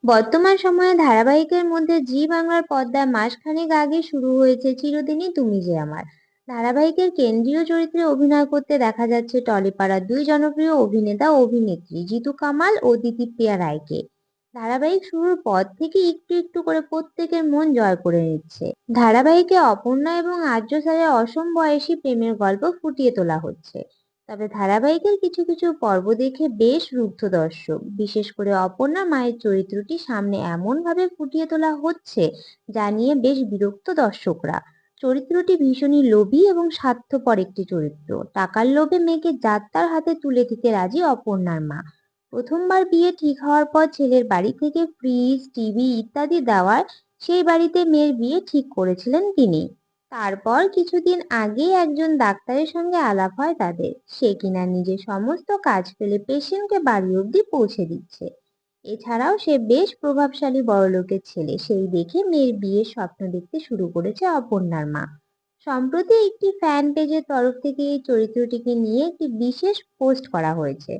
বর্তমান সময়ে ধারাবাহিকের মধ্যে জি বাংলার পর্দায় মাসখানেক আগে শুরু হয়েছে চিরদিনই তুমি যে আমার। ধারাবাহিকের কেন্দ্রীয় চরিত্রে অভিনয় করতে দেখা যাচ্ছে টলিপাড়ার দুই জনপ্রিয় অভিনেতা ও অভিনেত্রী জিতু কামাল ও দিতিপ্রিয়া রায়কে। ধারাবাহিক শুরুর পর থেকে একটু একটু করে প্রত্যেকের মন জয় করে নিচ্ছে। ধারাবাহিকে অপর্ণা এবং আর্য স্যারের অসম বয়সী প্রেমের গল্প ফুটিয়ে তোলা হচ্ছে। তবে ধারাবাহিকের কিছু কিছু পর্ব দেখে বেশ রুদ্ধ দর্শক, বিশেষ করে অপর্ণা মায়ের চরিত্রটি সামনে এমন ভাবে ফুটিয়ে তোলা হচ্ছে যা নিয়ে বেশ বিরক্ত দর্শকরা। চরিত্রটি ভীষণই লোভী এবং স্বার্থপর একটি চরিত্র। টাকার লোভে মেয়েকে যাত্রার হাতে তুলে দিতে রাজি অপর্ণার মা। প্রথমবার বিয়ে ঠিক হওয়ার পর ছেলের বাড়ি থেকে ফ্রিজ, টিভি ইত্যাদি দেওয়ার সেই বাড়িতে মেয়ের বিয়ে ঠিক করেছিলেন তিনি। তারপর কিছুদিন আগেই একজন ডাক্তারের সঙ্গে আলাপ হয় তাদের, সে কিনা নিজের সমস্ত কাজ ফেলে পেশেন্টকে বাড়ি অব্দি পৌঁছে দিচ্ছে। এছাড়াও সে বেশ প্রভাবশালী বড়লোকের ছেলে, সেই দেখে মেয়ের বিয়ের স্বপ্ন দেখতে শুরু করেছে অপর্ণার মা। সম্প্রতি একটি ফ্যান পেজের তরফ থেকে এই চরিত্রটিকে নিয়ে একটি বিশেষ পোস্ট করা হয়েছে।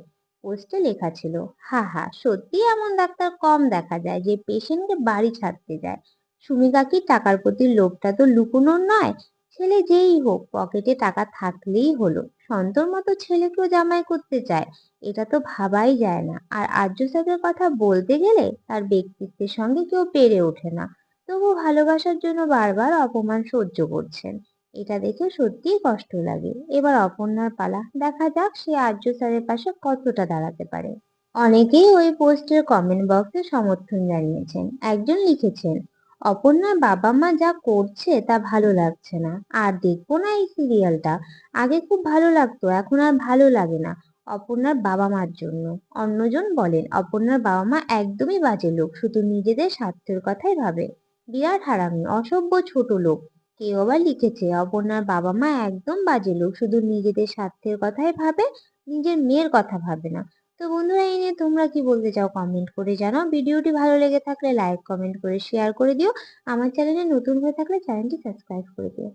পোস্টে লেখা ছিল, হা হা, সত্যি এমন ডাক্তার কম দেখা যায় যে পেশেন্টকে বাড়ি ছাড়তে যায়। সুমি কাকির টাকার প্রতি লোভটা তো লুকোনোর নয়। ছেলে যেই হোক, পকেটে টাকা থাকলেই হলো। সন্তর মতো ছেলেকেও জামাই করতে চায়, এটা তো ভাবাই যায় না। আর আর্য স্যারের কথা বলতে গেলে তার ব্যক্তিত্বের সঙ্গে কেউ পেরে ওঠে না, তবু ভালোবাসার জন্য বারবার অপমান সহ্য করছেন। এটা দেখে সত্যিই কষ্ট লাগে। এবার অপর্ণার পালা, দেখা যাক সে আর্য স্যারের পাশে কতটা দাঁড়াতে পারে। অনেকেই ওই পোস্টের কমেন্ট বক্সে সমর্থন জানিয়েছেন। একজন লিখেছেন, অপর্ণার বাবা মা যা করছে তা ভালো লাগছে না, আর দেখবো না এই সিরিয়ালটা। আগে খুব ভালো লাগতো, এখন আর ভালো লাগে না অপর্ণার বাবা মার জন্য। অন্যজন বলেন, অপর্ণার বাবা মা একদমই বাজে লোক, শুধু নিজেদের স্বার্থের কথাই ভাবে, বিরাট হারামি, অসভ্য ছোট লোক। কেউ আবার লিখেছে, অপর্ণার বাবা মা একদম বাজে লোক, শুধু নিজেদের স্বার্থের কথাই ভাবে, নিজের মেয়ের কথা ভাবে না। তো বন্ধুরা, এই নিয়ে তোমরা কি বলতে চাও কমেন্ট করে জানাও। ভিডিওটি ভালো লেগে থাকলে লাইক কমেন্ট করে শেয়ার করে দিও। আমার চ্যানেলে নতুন হয়ে থাকলে চ্যানেলটি সাবস্ক্রাইব করে দিও।